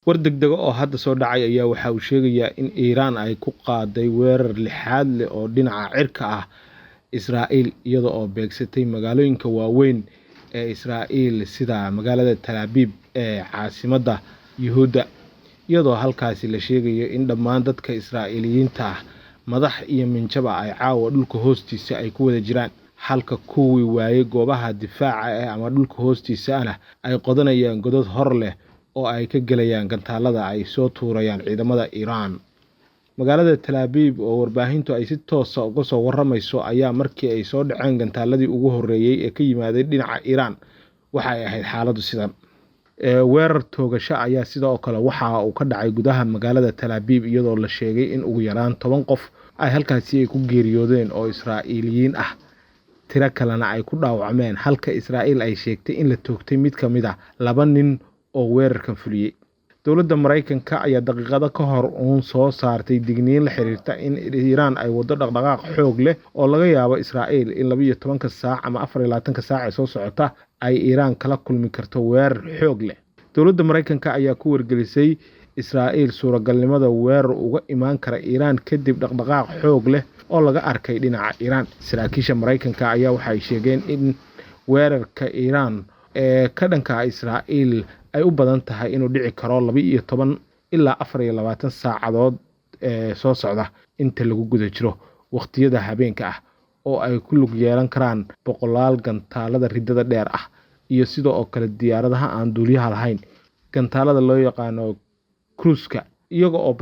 war degdeg oo hadda soo dhacay ayaa waxa uu sheegayaa in Iiraan ay ku qaaday weerar lixaad leh oo dhinaca cirka ah Israa'iil iyada oo beegsatay magaalooyinka waaweyn ee Israa'iil sida magaalada Tel Aviv ee caasimadda Yuhuudda iyadoo halkaasi la sheegayo in dhammaan dadka Israa'iiliyiinta ah madax iyo minjaba ay caawa dhulka hoostiisa ay ku wada jiraan halka kuwii waayay goobaha difaaca ama dhulka hoostiisa ay qodanayaan godad hor leh oo ay ka galayaan gantaalada ay soo tuurayaan ciidamada Iiraan. magaalada Tel Aviv oo warbaahintu ay si toos ah uga soo waramayso ayaa markii ay soo dhaceen gantaaladii ugu horeeyay ee ka yimaaday dhinaca Iiraan waxa ay ahayd xaaladdu sidan. weerar toogasho ayaa sidoo kale waxa uu ka dhacay gudaha magaalada Tel Aviv iyadoo la sheegay in ugu yaraan 10 qof ay halkaasi ku geeriyoodeen oo Israa'iiliyiin ah tira kalena ay ku dhaawacmeen halka Israa'iil ay sheegtay in la toogtay mid ka mid ah 2 nin oo weerarkan fuliyay. dowladda Mareykanka ayaa daqiiqado ka hor soo saartay digniin la xiriirta in Iiraan ay wado dhaqdhaqaaq xoog leh oo laga yaabo Israa'iil in 12 saac ama 24 saac soo socota ay Iiraan kala kulmi karto weerar xoog leh. dowladda Mareykanka ayaa ku wargelisay Israa'iil suuragalnimada weerar uga imaan kara Iiraan kadib dhaqdhaqaaq xoog leh oo laga arkay dhinaca Iiraan. saraakiisha Mareykanka ayaa waxay sheegeen in weerarka Iiraan ee ka dhanka Israa'iil ay u badan tahay inuu dhici karo 12 ilaa 24 saacadood soo socda inta lagu guda jiro waqtiyada habeenka ah oo ay ku lug yeelan karaan boqolaal gantaalada ridada dheer ah iyo sidoo kale diyaaradaha aan duuliyaha lahayn gantaalada loo yaqaano cruise-ka iyaga oo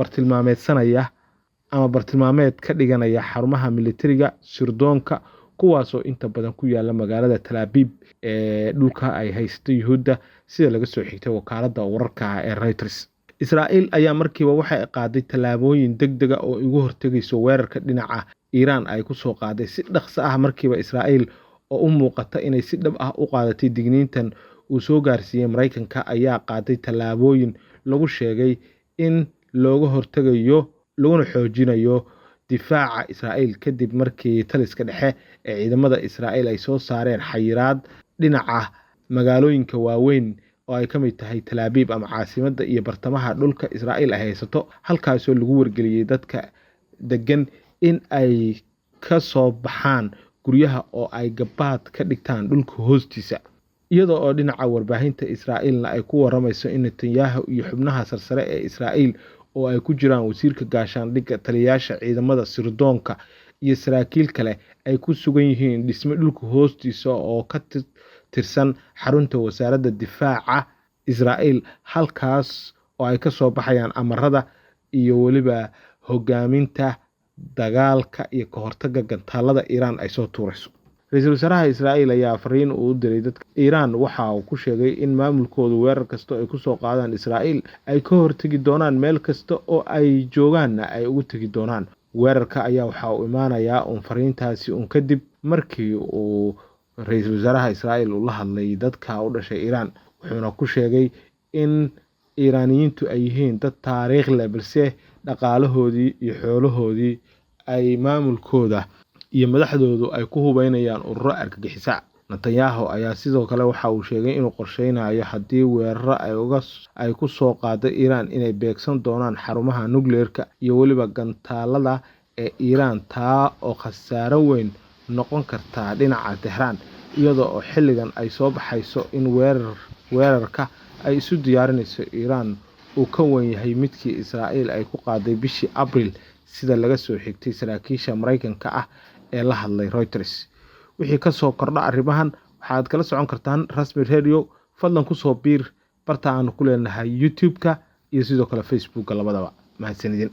bartilmaameed ka dhiganaya xarumaha militariga sirdoonka kuwaasoo inta badan ku yaala magaalada Tel Aviv ee dhulka ay haysto Yuhuudda sida laga soo xigtay wakaaladda wararka ee Reuters. Israa'iil ayaa markiiba waxay qaaday tallaabooyin degdeg ah oo uga hortagayso weerarka dhinaca Iiraan ay ku soo qaaday si dhaqso ah markiiba Israa'iil oo u muuqata inay si dhab ah u qaadatay digniintan uu soo gaarsiiyay Mareykanka ayaa qaaday tallaabooyin lagu sheegay in looga hortagayo laguna xoojinayo difaaca Israa'iil kadib markii taliska dhexe ee ciidamada Israa'iil ay soo saareen xayiraad dhinaca magaalooyinka waaweyn oo ay ka mid tahay Tel Aviv ama caasimadda iyo bartamaha dhulka Israa'iil ay haysato halkaasoo lagu wargeliyay dadka degan in ay ka soo baxaan guryaha oo ay gabaad ka dhigtaan dhulka hoostiisa iyadoo oo dhinaca warbaahinta Israa'iilna ay ku waramayso in Netanyahu iyo xubnaha sarsare ee Israa'iil oo ay ku jiraan wasiirka gaashaandhigga taliyayaasha ciidamada sirdoonka iyo saraakiil kale ay ku sugan yihiin dhisme dhulka hoostiisa oo ka tirsan xarunta wasaaradda difaaca Israa'iil halkaas oo ay ka soo baxayaan amarada iyo waliba hogaaminta dagaalka iyo ka hortagga gantaalada Iiraan ay soo tuurayso. Ra'iisul Wasaaraha Israa'iil ayaa fariin u diray dadka Iiraan waxa uu ku sheegay in maamulkoodu weerar kasta ay ku soo qaadaan Israa'iil ay ka hortagi doonaan meel kasta oo ay joogaanna ay ugu tagi doonaan. weerarka ayaa waxa uu imaanayaa fariintaasi kadib markii uu ra'iisul wasaaraha Israa'iil uu la hadlay dadka u dhashay Iiraan wuxuuna ku sheegay in Iiraaniyiintu ay yihiin dad taariikh leh balse dhaqaalahoodii iyo xoolahoodii ay maamulkooda iyo madaxdoodu ay ku hubeynayaan ururo argagixisa. Netanyahu ayaa sidoo kale waxa uu sheegay inuu qorsheynayo haddii weeraro ay ku soo qaado Iiraan inay beegsan doonaan xarumaha nukleerka iyo waliba gantaalada ee Iiraan taa oo khasaaro weyn noqon karta dhinaca Tehran iyadoo oo xilligan ay soo baxayso in weerarka ay isu diyaarinayso Iiraan uu ka weyn yahay midkii Israa'iil ay ku qaaday bishii Abriil sida laga soo xigtay saraakiisha Mareykanka ah ee la hadlay Reuters. wixii ka soo kordha arrimahan waxaad kala socon kartaan Rasmi Radio fadlan ku soo biir barta aan ku leenahay YouTube-ka iyo sidoo kale Facebook labadaba. mahadsanidin.